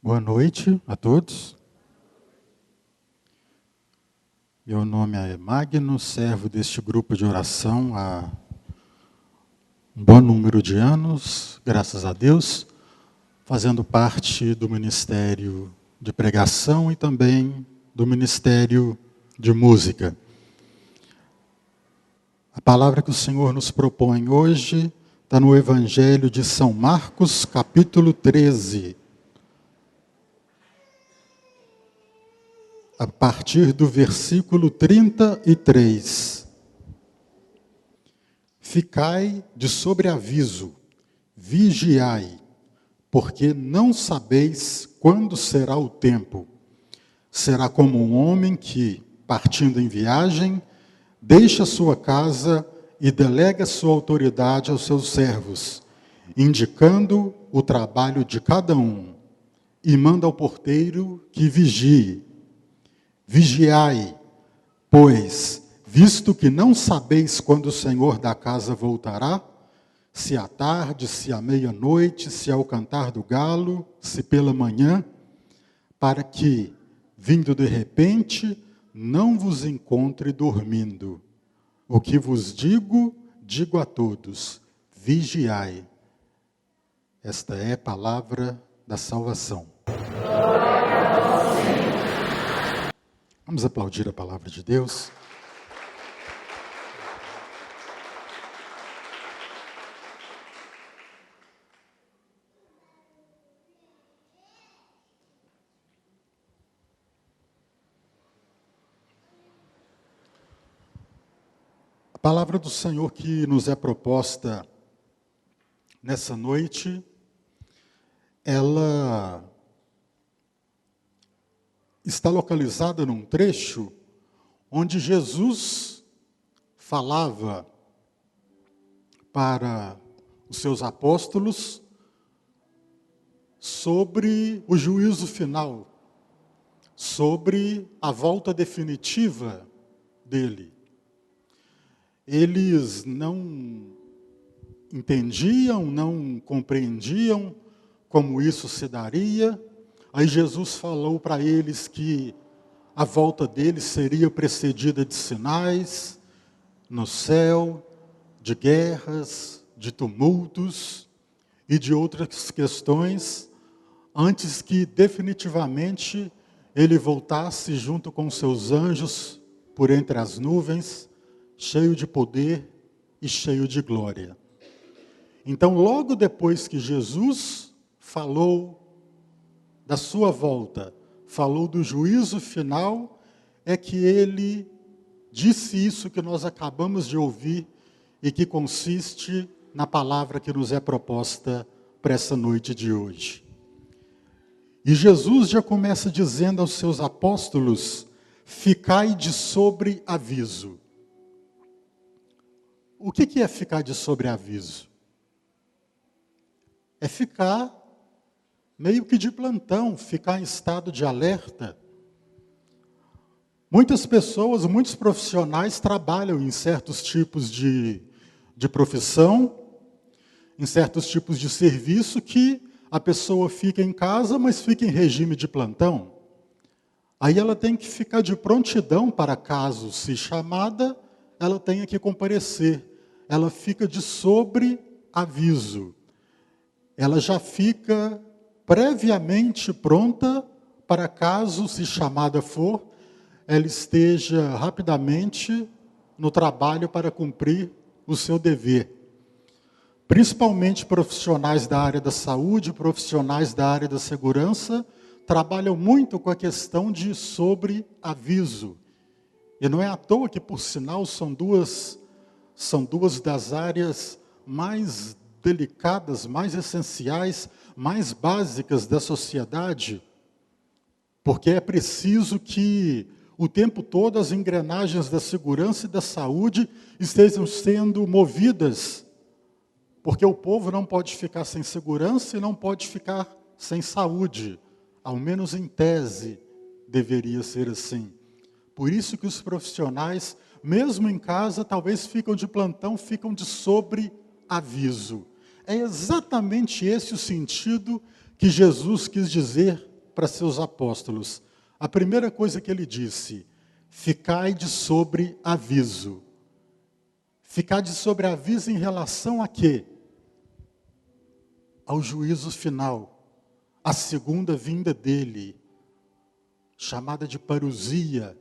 Boa noite a todos. Meu nome é Magno, servo deste grupo de oração há um bom número de anos, graças a Deus, fazendo parte do Ministério de Pregação e também do Ministério de Música. A palavra que o Senhor nos propõe hoje está no Evangelho de São Marcos, capítulo 13. A partir do versículo 33. Ficai de sobreaviso, vigiai, porque não sabeis quando será o tempo. Será como um homem que, partindo em viagem, deixa sua casa e delega sua autoridade aos seus servos, indicando o trabalho de cada um, e manda ao porteiro que vigie. Vigiai, pois, visto que não sabeis quando o Senhor da casa voltará, se à tarde, se à meia-noite, se ao cantar do galo, se pela manhã, para que, vindo de repente, não vos encontre dormindo. O que vos digo, digo a todos, vigiai. Esta é a palavra da salvação. Vamos aplaudir a palavra de Deus. A palavra do Senhor que nos é proposta nessa noite, ela está localizada num trecho onde Jesus falava para os seus apóstolos sobre o juízo final, sobre a volta definitiva dele. Eles não entendiam, não compreendiam como isso se daria. Aí Jesus falou para eles que a volta deles seria precedida de sinais no céu, de guerras, de tumultos e de outras questões, antes que definitivamente ele voltasse junto com seus anjos por entre as nuvens, cheio de poder e cheio de glória. Então, logo depois que Jesus falou da sua volta, falou do juízo final, é que ele disse isso que nós acabamos de ouvir e que consiste na palavra que nos é proposta para essa noite de hoje. E Jesus já começa dizendo aos seus apóstolos: ficai de sobreaviso. O que é ficar de sobreaviso? É ficar meio que de plantão, ficar em estado de alerta. Muitas pessoas, muitos profissionais trabalham em certos tipos de profissão, em certos tipos de serviço, que a pessoa fica em casa, mas fica em regime de plantão. Aí ela tem que ficar de prontidão para caso, se chamada, ela tenha que comparecer. Ela fica de sobreaviso. Ela já fica previamente pronta para caso, se chamada for, ela esteja rapidamente no trabalho para cumprir o seu dever. Principalmente profissionais da área da saúde, profissionais da área da segurança, trabalham muito com a questão de sobreaviso. E não é à toa que, por sinal, são duas das áreas mais delicadas, mais essenciais, mais básicas da sociedade, porque é preciso que o tempo todo as engrenagens da segurança e da saúde estejam sendo movidas, porque o povo não pode ficar sem segurança e não pode ficar sem saúde, ao menos em tese deveria ser assim. Por isso que os profissionais, mesmo em casa, talvez ficam de plantão, ficam de sobreaviso. É exatamente esse o sentido que Jesus quis dizer para seus apóstolos, a primeira coisa que ele disse: ficai de sobre aviso. Ficar de sobre aviso em relação a quê? Ao juízo final, à segunda vinda dele, chamada de parousia.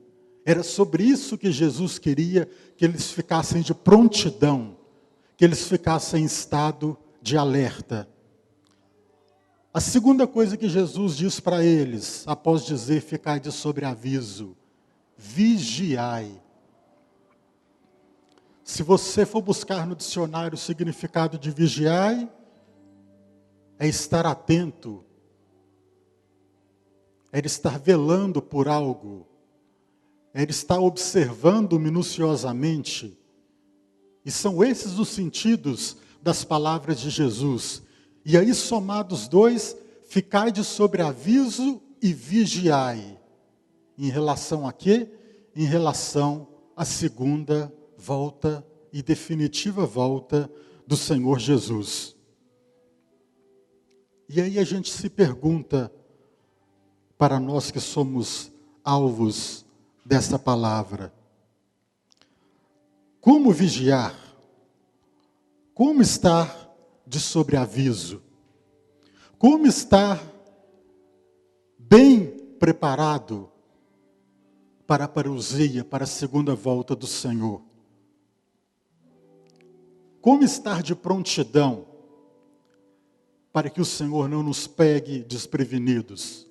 Era sobre isso que Jesus queria que eles ficassem de prontidão, que eles ficassem em estado de alerta. A segunda coisa que Jesus diz para eles, após dizer ficai de sobre aviso: vigiai. Se você for buscar no dicionário o significado de vigiai, é estar atento, é estar velando por algo, é estar observando minuciosamente. E são esses os sentidos das palavras de Jesus. E aí, somados dois, ficai de sobre aviso e vigiai. Em relação a quê? Em relação à segunda volta e definitiva volta do Senhor Jesus. E aí a gente se pergunta, para nós que somos alvos dessa palavra: como vigiar? Como estar de sobreaviso? Como estar bem preparado para a parousia, para a segunda volta do Senhor? Como estar de prontidão para que o Senhor não nos pegue desprevenidos?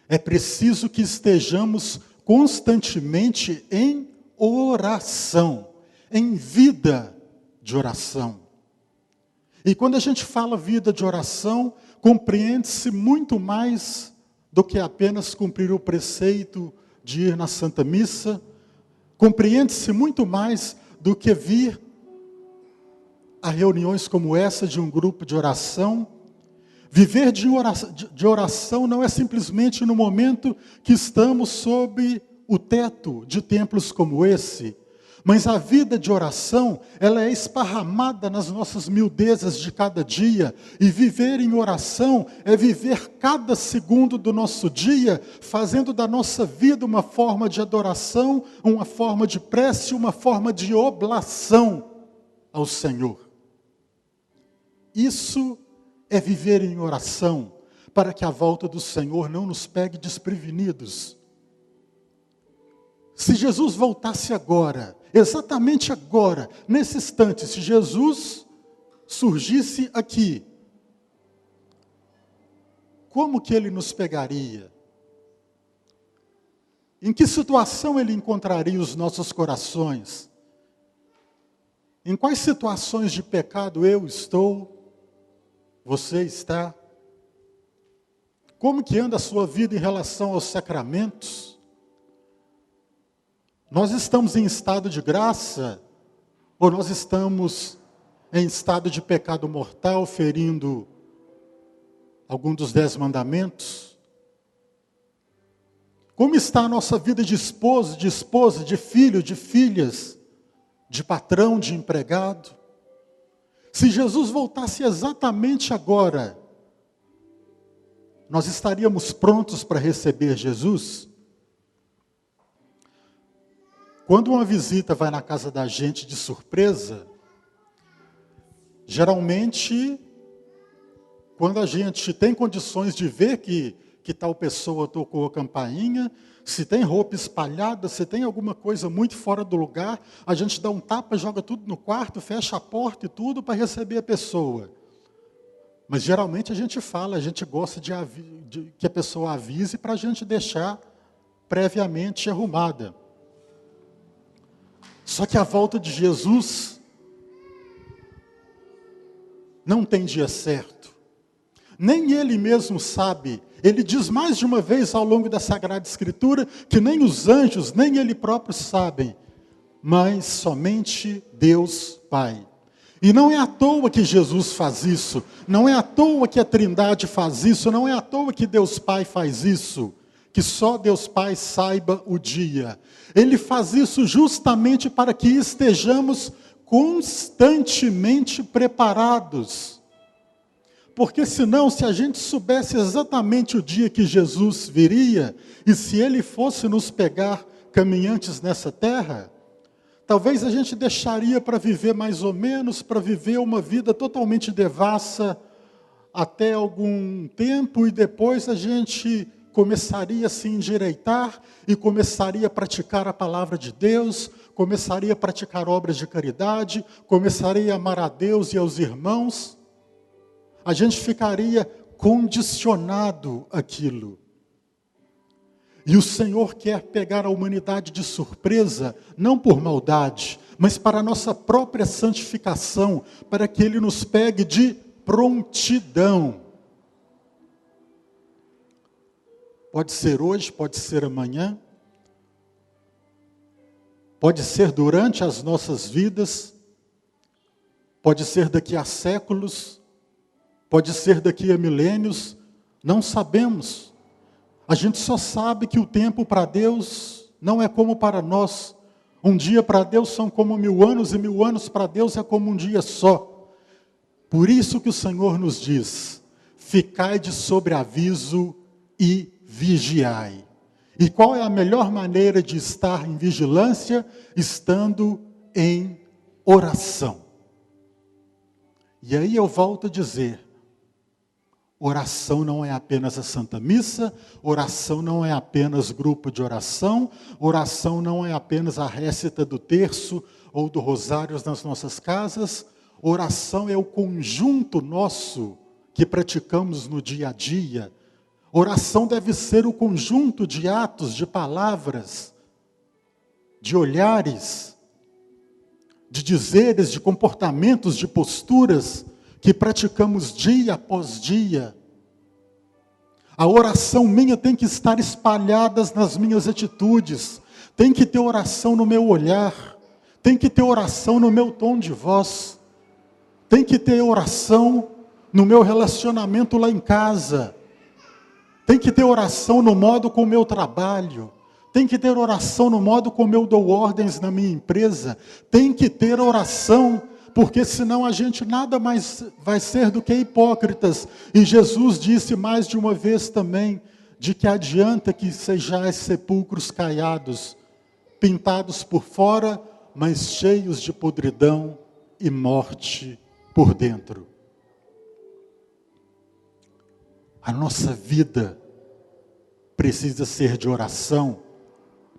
É preciso que estejamos constantemente em oração, em vida de oração. E quando a gente fala vida de oração, compreende-se muito mais do que apenas cumprir o preceito de ir na Santa Missa, compreende-se muito mais do que vir a reuniões como essa de um grupo de oração. Viver de oração não é simplesmente no momento que estamos sob o teto de templos como esse, mas a vida de oração, ela é esparramada nas nossas miudezas de cada dia, e viver em oração é viver cada segundo do nosso dia, fazendo da nossa vida uma forma de adoração, uma forma de prece, uma forma de oblação ao Senhor. Isso é viver em oração, para que a volta do Senhor não nos pegue desprevenidos. Se Jesus voltasse agora, exatamente agora, nesse instante, se Jesus surgisse aqui, como que ele nos pegaria? Em que situação ele encontraria os nossos corações? Em quais situações de pecado eu estou? Você está? Como que anda a sua vida em relação aos sacramentos? Nós estamos em estado de graça? Ou nós estamos em estado de pecado mortal, ferindo algum dos 10 mandamentos? Como está a nossa vida de esposo, de filho, de filhas, de patrão, de empregado? Se Jesus voltasse exatamente agora, nós estaríamos prontos para receber Jesus? Quando uma visita vai na casa da gente de surpresa, geralmente, quando a gente tem condições de ver que tal pessoa tocou a campainha, se tem roupa espalhada, se tem alguma coisa muito fora do lugar, a gente dá um tapa, joga tudo no quarto, fecha a porta e tudo para receber a pessoa. Mas geralmente a gente fala, a gente gosta de que a pessoa avise para a gente deixar previamente arrumada. Só que a volta de Jesus não tem dia certo. Nem ele mesmo sabe. Ele diz mais de uma vez ao longo da Sagrada Escritura que nem os anjos, nem ele próprio sabem, mas somente Deus Pai. E não é à toa que Jesus faz isso, não é à toa que a Trindade faz isso, não é à toa que Deus Pai faz isso, que só Deus Pai saiba o dia. Ele faz isso justamente para que estejamos constantemente preparados Porque senão, se a gente soubesse exatamente o dia que Jesus viria, e se Ele fosse nos pegar caminhantes nessa terra, talvez a gente deixaria para viver mais ou menos, para viver uma vida totalmente devassa até algum tempo, e depois a gente começaria a se endireitar e começaria a praticar a palavra de Deus, começaria a praticar obras de caridade, começaria a amar a Deus e aos irmãos. A gente ficaria condicionado àquilo. E o Senhor quer pegar a humanidade de surpresa, não por maldade, mas para a nossa própria santificação, para que Ele nos pegue de prontidão. Pode ser hoje, pode ser amanhã, pode ser durante as nossas vidas, pode ser daqui a séculos, pode ser daqui a milênios, não sabemos. A gente só sabe que o tempo para Deus não é como para nós. Um dia para Deus são como 1000 anos, e 1000 anos para Deus é como um dia só. Por isso que o Senhor nos diz: ficai de sobreaviso e vigiai. E qual é a melhor maneira de estar em vigilância? Estando em oração. E aí eu volto a dizer, oração não é apenas a Santa Missa, oração não é apenas grupo de oração, oração não é apenas a récita do terço ou do rosário nas nossas casas, oração é o conjunto nosso que praticamos no dia a dia. Oração deve ser o conjunto de atos, de palavras, de olhares, de dizeres, de comportamentos, de posturas, que praticamos dia após dia. A oração minha tem que estar espalhada nas minhas atitudes, tem que ter oração no meu olhar, tem que ter oração no meu tom de voz, tem que ter oração no meu relacionamento lá em casa, tem que ter oração no modo como eu trabalho, tem que ter oração no modo como eu dou ordens na minha empresa, tem que ter oração, porque senão a gente nada mais vai ser do que hipócritas. E Jesus disse mais de uma vez também, de que adianta que sejais sepulcros caiados, pintados por fora, mas cheios de podridão e morte por dentro. A nossa vida precisa ser de oração,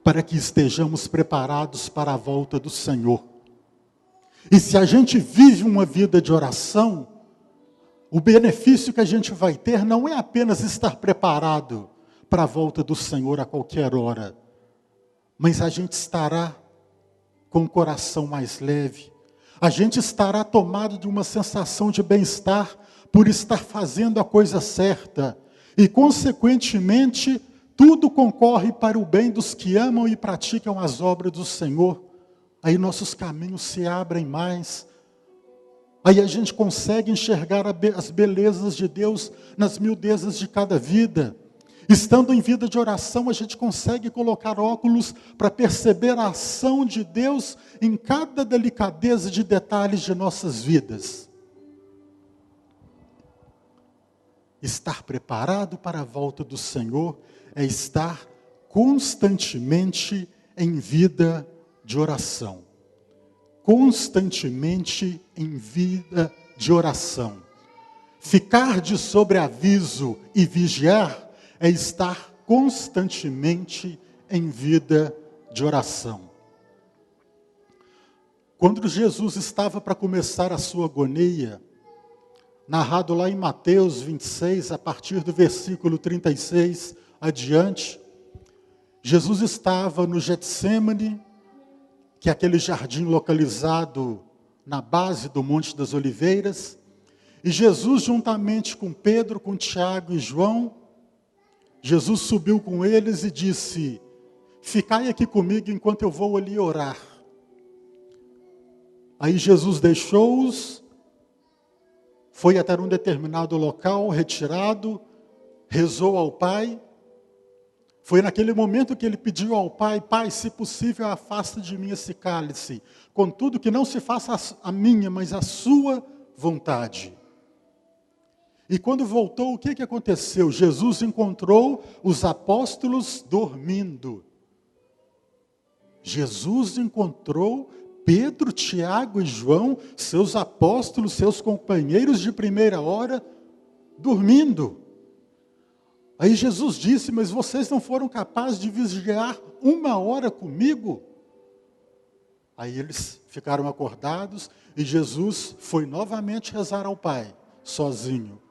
para que estejamos preparados para a volta do Senhor. E se a gente vive uma vida de oração, o benefício que a gente vai ter não é apenas estar preparado para a volta do Senhor a qualquer hora, mas a gente estará com o coração mais leve, a gente estará tomado de uma sensação de bem-estar por estar fazendo a coisa certa, e consequentemente, tudo concorre para o bem dos que amam e praticam as obras do Senhor. Aí nossos caminhos se abrem mais. Aí a gente consegue enxergar as belezas de Deus nas miudezas de cada vida. Estando em vida de oração, a gente consegue colocar óculos para perceber a ação de Deus em cada delicadeza de detalhes de nossas vidas. Estar preparado para a volta do Senhor é estar constantemente em vida de oração. Constantemente em vida de oração. Ficar de sobreaviso e vigiar é estar constantemente em vida de oração. Quando Jesus estava para começar a sua agonia, narrado lá em Mateus 26, a partir do versículo 36 adiante, Jesus estava no Getsêmani, que é aquele jardim localizado na base do Monte das Oliveiras, e Jesus, juntamente com Pedro, com Tiago e João, Jesus subiu com eles e disse: ficai aqui comigo enquanto eu vou ali orar. Aí Jesus deixou-os, foi até um determinado local, retirado, rezou ao Pai. Foi naquele momento que ele pediu ao Pai: Pai, se possível, afasta de mim esse cálice. Contudo, que não se faça a minha, mas a sua vontade. E quando voltou, o que aconteceu? Jesus encontrou os apóstolos dormindo. Jesus encontrou Pedro, Tiago e João, seus apóstolos, seus companheiros de primeira hora, dormindo. Aí Jesus disse: mas vocês não foram capazes de vigiar 1 hora comigo? Aí eles ficaram acordados e Jesus foi novamente rezar ao Pai, sozinho.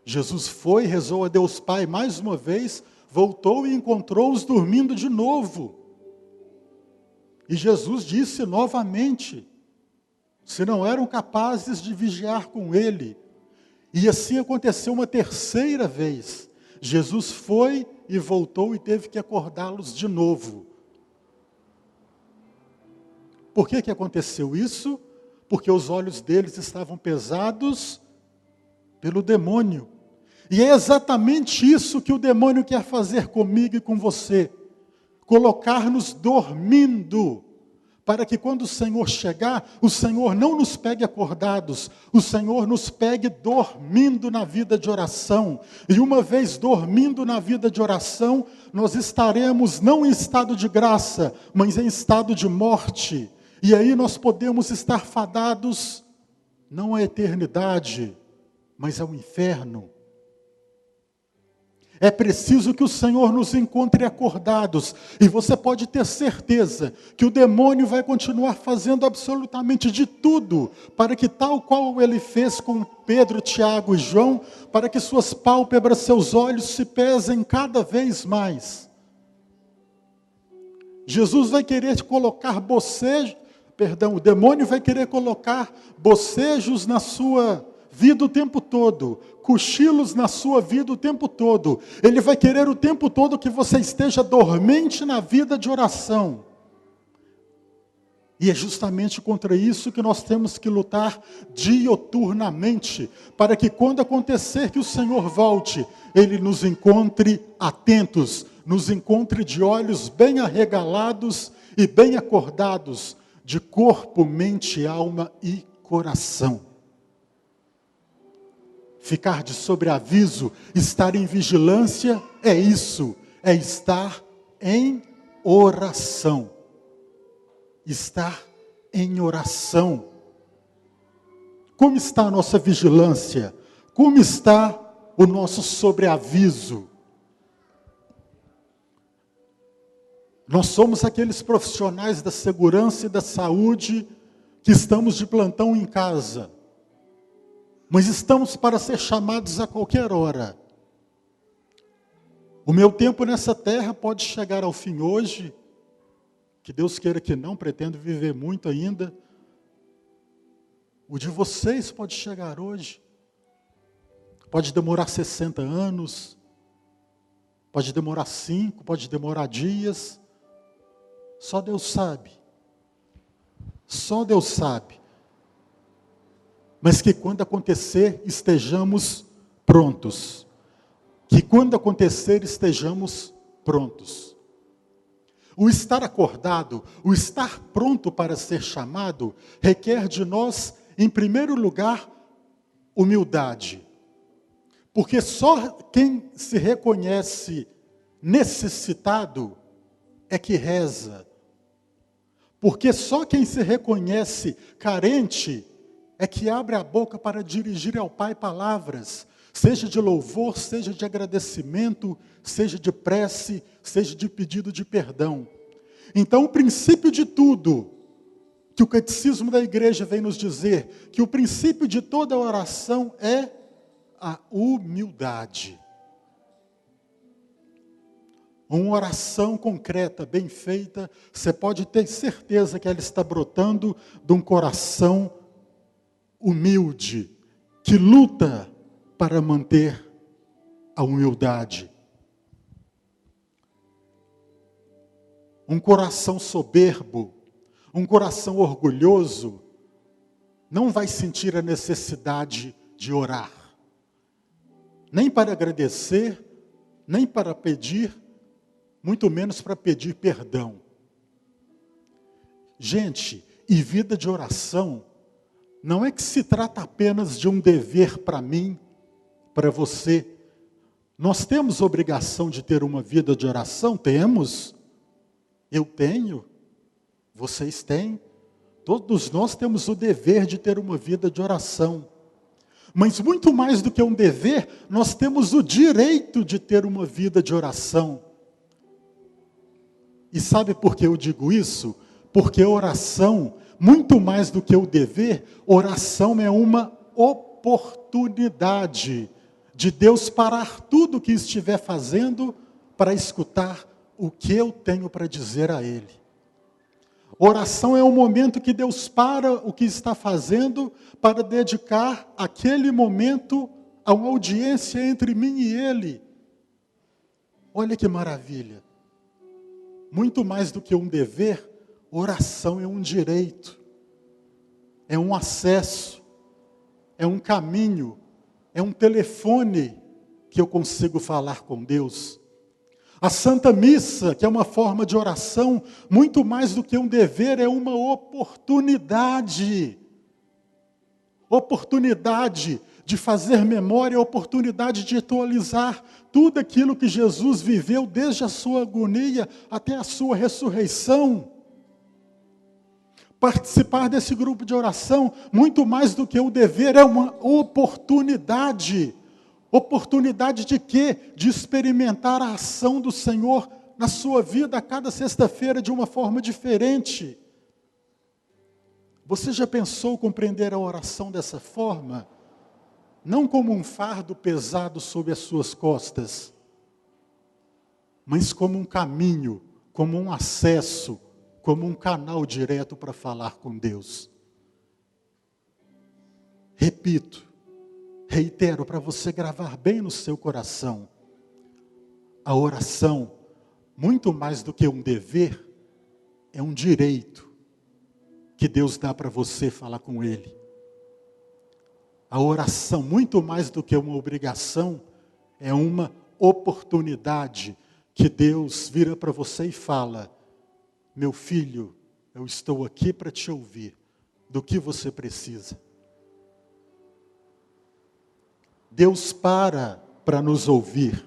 Jesus foi, rezou a Deus Pai mais uma vez, voltou e encontrou-os dormindo de novo. E Jesus disse novamente, se não eram capazes de vigiar com ele. E assim aconteceu uma terceira vez. Jesus foi e voltou e teve que acordá-los de novo. Por que aconteceu isso? Porque os olhos deles estavam pesados pelo demônio. E é exatamente isso que o demônio quer fazer comigo e com você. Colocar-nos dormindo, para que quando o Senhor chegar, o Senhor não nos pegue acordados, o Senhor nos pegue dormindo na vida de oração. E uma vez dormindo na vida de oração, nós estaremos não em estado de graça, mas em estado de morte. E aí nós podemos estar fadados, não à eternidade, mas ao inferno. É preciso que o Senhor nos encontre acordados. E você pode ter certeza que o demônio vai continuar fazendo absolutamente de tudo para que, tal qual ele fez com Pedro, Tiago e João, para que suas pálpebras, seus olhos se pesem cada vez mais. Jesus vai querer colocar o demônio vai querer colocar bocejos na sua vida o tempo todo, cochilos na sua vida o tempo todo. Ele vai querer o tempo todo que você esteja dormente na vida de oração. E é justamente contra isso que nós temos que lutar dioturnamente, para que quando acontecer que o Senhor volte, Ele nos encontre atentos, nos encontre de olhos bem arregalados e bem acordados, de corpo, mente, alma e coração. Ficar de sobreaviso, estar em vigilância, é isso, é estar em oração. Estar em oração. Como está a nossa vigilância? Como está o nosso sobreaviso? Nós somos aqueles profissionais da segurança e da saúde que estamos de plantão em casa. Mas estamos para ser chamados a qualquer hora. O meu tempo nessa terra pode chegar ao fim hoje, que Deus queira que não, pretendo viver muito ainda. O de vocês pode chegar hoje. Pode demorar 60 anos, pode demorar 5, pode demorar dias. Só Deus sabe. Só Deus sabe. Mas que quando acontecer, estejamos prontos. Que quando acontecer, estejamos prontos. O estar acordado, o estar pronto para ser chamado, requer de nós, em primeiro lugar, humildade. Porque só quem se reconhece necessitado é que reza. Porque só quem se reconhece carente é que abre a boca para dirigir ao Pai palavras, seja de louvor, seja de agradecimento, seja de prece, seja de pedido de perdão. Então, o princípio de tudo, que o Catecismo da Igreja vem nos dizer, que o princípio de toda oração é a humildade. Uma oração concreta, bem feita, você pode ter certeza que ela está brotando de um coração humilde, que luta para manter a humildade. Um coração soberbo, um coração orgulhoso, não vai sentir a necessidade de orar. Nem para agradecer, nem para pedir, muito menos para pedir perdão. Gente, e vida de oração não é que se trata apenas de um dever para mim para você. Nós temos obrigação de ter uma vida de oração? Temos. Eu tenho. Vocês têm. Todos nós temos o dever de ter uma vida de oração. Mas muito mais do que um dever, nós temos o direito de ter uma vida de oração. E sabe por que eu digo isso? Porque oração, muito mais do que o dever, oração é uma oportunidade de Deus parar tudo o que estiver fazendo para escutar o que eu tenho para dizer a Ele. Oração é o momento que Deus para o que está fazendo para dedicar aquele momento a uma audiência entre mim e Ele. Olha que maravilha. Muito mais do que um dever, oração é um direito, é um acesso, é um caminho, é um telefone que eu consigo falar com Deus. A Santa Missa, que é uma forma de oração, muito mais do que um dever, é uma oportunidade. Oportunidade de fazer memória, oportunidade de atualizar tudo aquilo que Jesus viveu desde a sua agonia até a sua ressurreição. Participar desse grupo de oração, muito mais do que o dever, é uma oportunidade. Oportunidade de quê? De experimentar a ação do Senhor na sua vida a cada sexta-feira de uma forma diferente. Você já pensou compreender a oração dessa forma? Não como um fardo pesado sobre as suas costas, mas como um caminho, como um acesso, como um canal direto para falar com Deus. Repito, reitero para você gravar bem no seu coração, a oração, muito mais do que um dever, é um direito que Deus dá para você falar com Ele. A oração, muito mais do que uma obrigação, é uma oportunidade que Deus vira para você e fala: meu filho, eu estou aqui para te ouvir, do que você precisa. Deus para nos ouvir.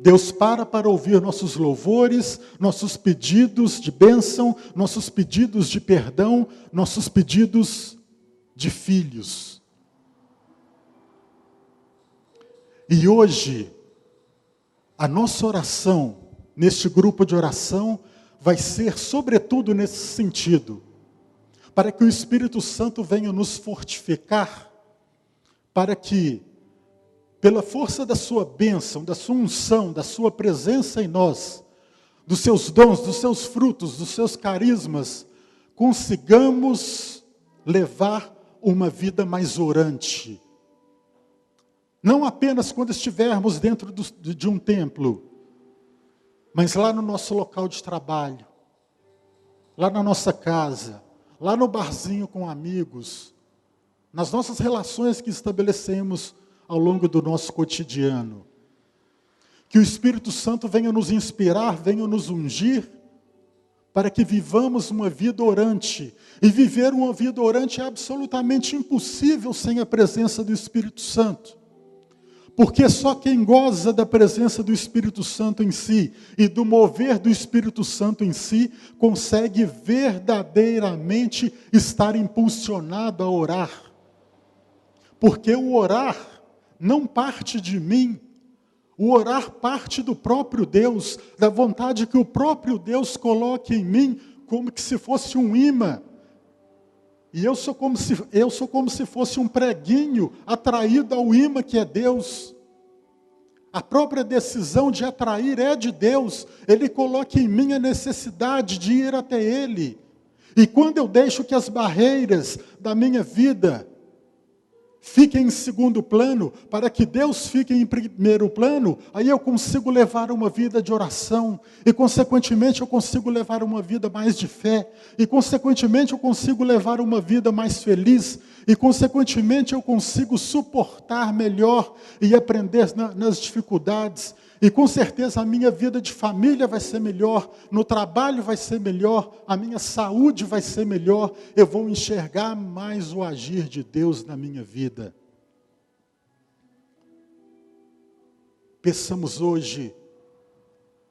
Deus para ouvir nossos louvores, nossos pedidos de bênção, nossos pedidos de perdão, nossos pedidos de filhos. E hoje, a nossa oração, neste grupo de oração, vai ser sobretudo nesse sentido, para que o Espírito Santo venha nos fortificar, para que, pela força da sua bênção, da sua unção, da sua presença em nós, dos seus dons, dos seus frutos, dos seus carismas, consigamos levar uma vida mais orante. Não apenas quando estivermos dentro de um templo, mas lá no nosso local de trabalho, lá na nossa casa, lá no barzinho com amigos, nas nossas relações que estabelecemos ao longo do nosso cotidiano. Que o Espírito Santo venha nos inspirar, venha nos ungir, para que vivamos uma vida orante. E viver uma vida orante é absolutamente impossível sem a presença do Espírito Santo. Porque só quem goza da presença do Espírito Santo em si e do mover do Espírito Santo em si, consegue verdadeiramente estar impulsionado a orar. Porque o orar não parte de mim, o orar parte do próprio Deus, da vontade que o próprio Deus coloque em mim, como que se fosse um imã. E eu sou como se fosse um preguinho atraído ao imã que é Deus. A própria decisão de atrair é de Deus. Ele coloca em mim a necessidade de ir até Ele. E quando eu deixo que as barreiras da minha vida fiquem em segundo plano, para que Deus fique em primeiro plano, aí eu consigo levar uma vida de oração, e consequentemente eu consigo levar uma vida mais de fé, e consequentemente eu consigo levar uma vida mais feliz, e consequentemente eu consigo suportar melhor e aprender nas dificuldades. E com certeza a minha vida de família vai ser melhor, no trabalho vai ser melhor, a minha saúde vai ser melhor, eu vou enxergar mais o agir de Deus na minha vida. Peçamos hoje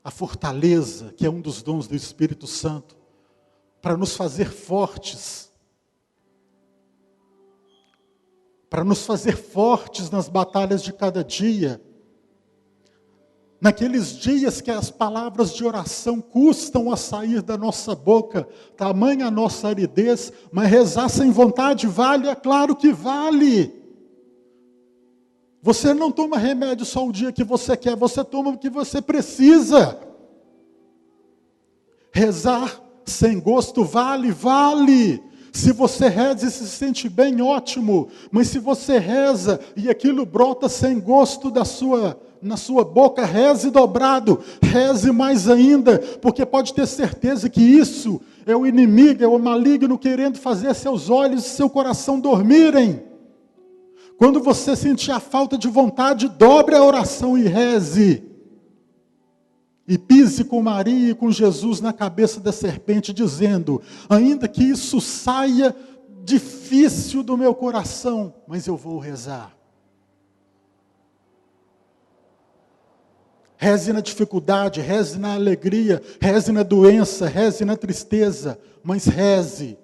a fortaleza, que é um dos dons do Espírito Santo, para nos fazer fortes, nas batalhas de cada dia, naqueles dias que as palavras de oração custam a sair da nossa boca, tamanha a nossa aridez, mas rezar sem vontade vale? É claro que vale. Você não toma remédio só o dia que você quer, você toma o que você precisa. Rezar sem gosto vale? Vale. Se você reza e se sente bem, ótimo. Mas se você reza e aquilo brota sem gosto na sua boca, reze dobrado, reze mais ainda, porque pode ter certeza que isso é o inimigo, é o maligno querendo fazer seus olhos e seu coração dormirem. Quando você sentir a falta de vontade, dobre a oração e reze. E pise com Maria e com Jesus na cabeça da serpente, dizendo: ainda que isso saia difícil do meu coração, mas eu vou rezar. Reze na dificuldade, reze na alegria, reze na doença, reze na tristeza, mas reze.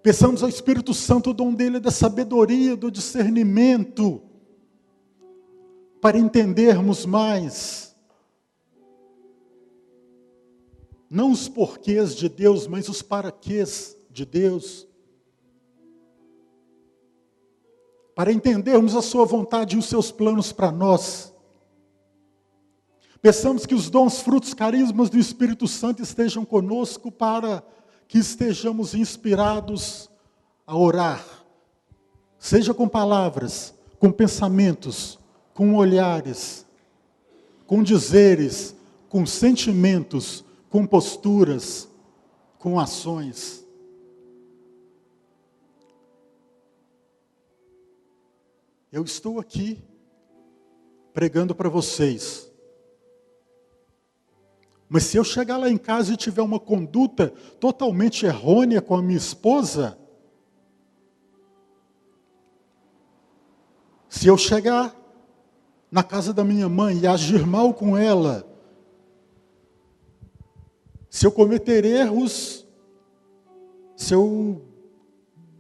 Peçamos ao Espírito Santo o dom dele da sabedoria, do discernimento, para entendermos mais, não os porquês de Deus, mas os paraquês de Deus, para entendermos a sua vontade e os seus planos para nós. Peçamos que os dons, frutos, carismas do Espírito Santo estejam conosco para que estejamos inspirados a orar, seja com palavras, com pensamentos, com olhares, com dizeres, com sentimentos, com posturas, com ações. Eu estou aqui pregando para vocês. Mas se eu chegar lá em casa e tiver uma conduta totalmente errônea com a minha esposa, se eu chegar na casa da minha mãe e agir mal com ela, se eu cometer erros, se eu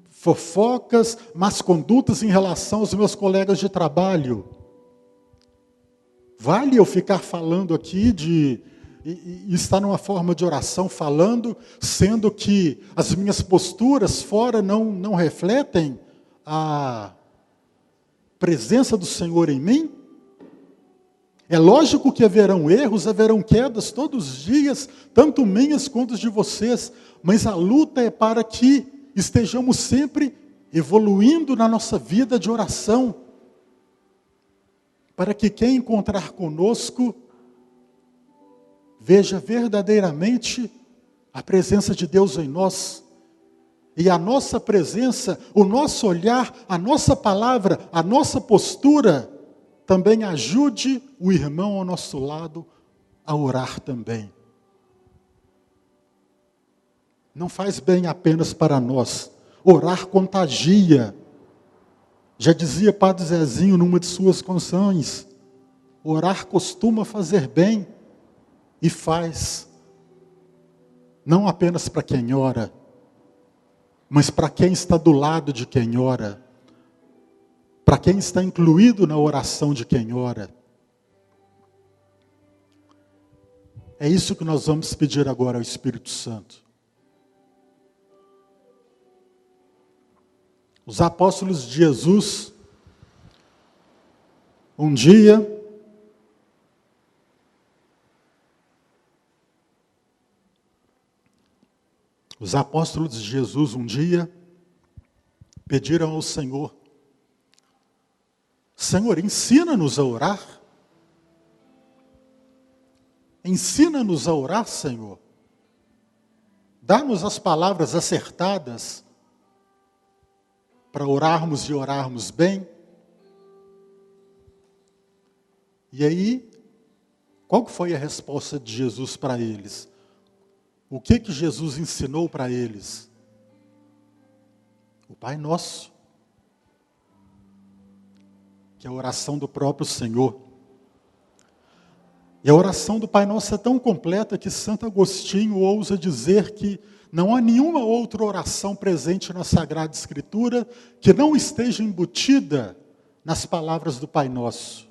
fofocas, más condutas em relação aos meus colegas de trabalho, vale eu ficar falando aqui e estar numa forma de oração falando, sendo que as minhas posturas fora não refletem a presença do Senhor em mim? É lógico que haverão erros, haverão quedas todos os dias, tanto minhas quanto de vocês, mas a luta é para que estejamos sempre evoluindo na nossa vida de oração, para que quem encontrar conosco veja verdadeiramente a presença de Deus em nós, e a nossa presença, o nosso olhar, a nossa palavra, a nossa postura, também ajude o irmão ao nosso lado a orar também. Não faz bem apenas para nós, orar contagia. Já dizia Padre Zezinho numa de suas canções, orar costuma fazer bem, e faz, não apenas para quem ora, mas para quem está do lado de quem ora, para quem está incluído na oração de quem ora. É isso que nós vamos pedir agora ao Espírito Santo. Os apóstolos de Jesus, um dia, pediram ao Senhor: Senhor, ensina-nos a orar. Ensina-nos a orar, Senhor. Dá-nos as palavras acertadas para orarmos e orarmos bem. E aí, qual foi a resposta de Jesus para eles? O que Jesus ensinou para eles? O Pai Nosso. que é a oração do próprio Senhor. E a oração do Pai Nosso é tão completa que Santo Agostinho ousa dizer que não há nenhuma outra oração presente na Sagrada Escritura que não esteja embutida nas palavras do Pai Nosso.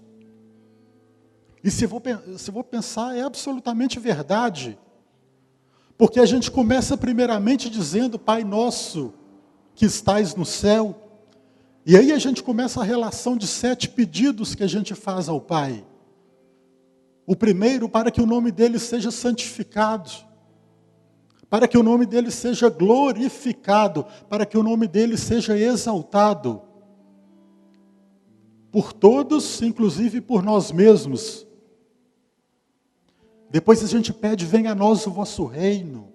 E se vou pensar, é absolutamente verdade. Porque a gente começa primeiramente dizendo, Pai Nosso que estais no céu. E aí a gente começa a relação de 7 pedidos que a gente faz ao Pai. O primeiro, para que o nome dele seja santificado, para que o nome dele seja glorificado, para que o nome dele seja exaltado, por todos, inclusive por nós mesmos. Depois a gente pede, venha a nós o vosso reino,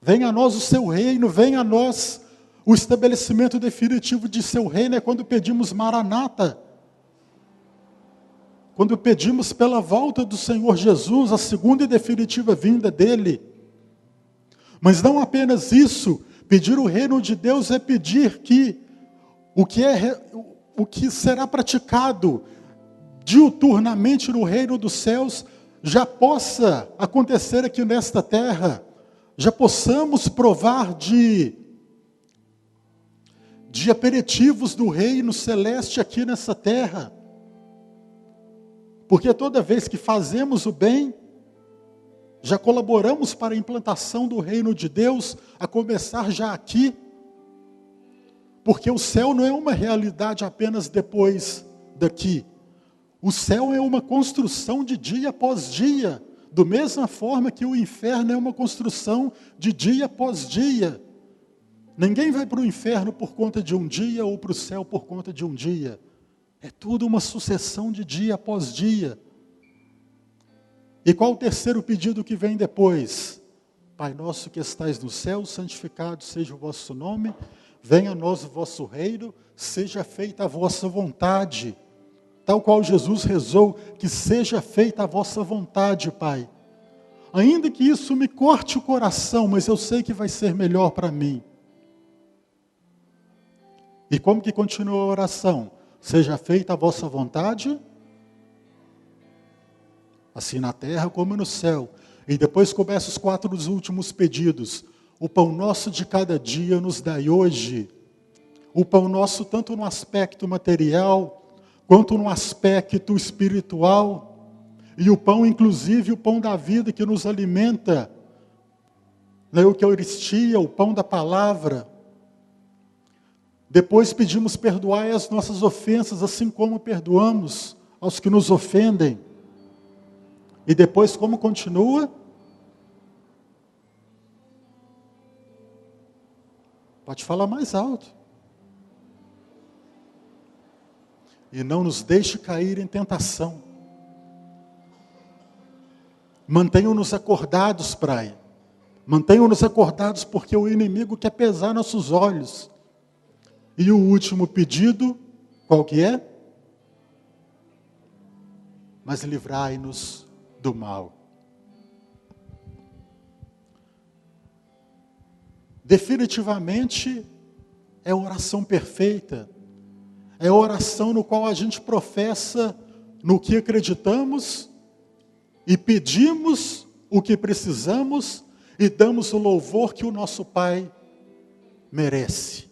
venha a nós o seu reino, venha a nós o estabelecimento definitivo de seu reino, é quando pedimos Maranata, quando pedimos pela volta do Senhor Jesus, a segunda e definitiva vinda dele. Mas não apenas isso, pedir o reino de Deus é pedir que o que será praticado diuturnamente no reino dos céus já possa acontecer aqui nesta terra, já possamos provar de aperitivos do reino celeste aqui nessa terra. Porque toda vez que fazemos o bem, já colaboramos para a implantação do reino de Deus, a começar já aqui. Porque o céu não é uma realidade apenas depois daqui. O céu é uma construção de dia após dia, da mesma forma que o inferno é uma construção de dia após dia. Ninguém vai para o inferno por conta de um dia ou para o céu por conta de um dia. É tudo uma sucessão de dia após dia. E qual o terceiro pedido que vem depois? Pai nosso que estais no céu, santificado seja o vosso nome, venha a nós o vosso reino, seja feita a vossa vontade. Tal qual Jesus rezou, que seja feita a vossa vontade, Pai. Ainda que isso me corte o coração, mas eu sei que vai ser melhor para mim. E como que continua a oração? Seja feita a vossa vontade, assim na terra como no céu. E depois começa os 4 últimos pedidos. O pão nosso de cada dia nos dai hoje. O pão nosso tanto no aspecto material, quanto no aspecto espiritual. E o pão, inclusive, o pão da vida que nos alimenta. Na Eucaristia, o pão da palavra. Depois pedimos perdoai as nossas ofensas, assim como perdoamos aos que nos ofendem. E depois como continua? Pode falar mais alto. E não nos deixe cair em tentação. Mantenham-nos acordados, Pai. Mantenham-nos acordados porque o inimigo quer pesar nossos olhos. E o último pedido, qual que é? Mas livrai-nos do mal. Definitivamente é a oração perfeita. É a oração no qual a gente professa no que acreditamos e pedimos o que precisamos e damos o louvor que o nosso Pai merece.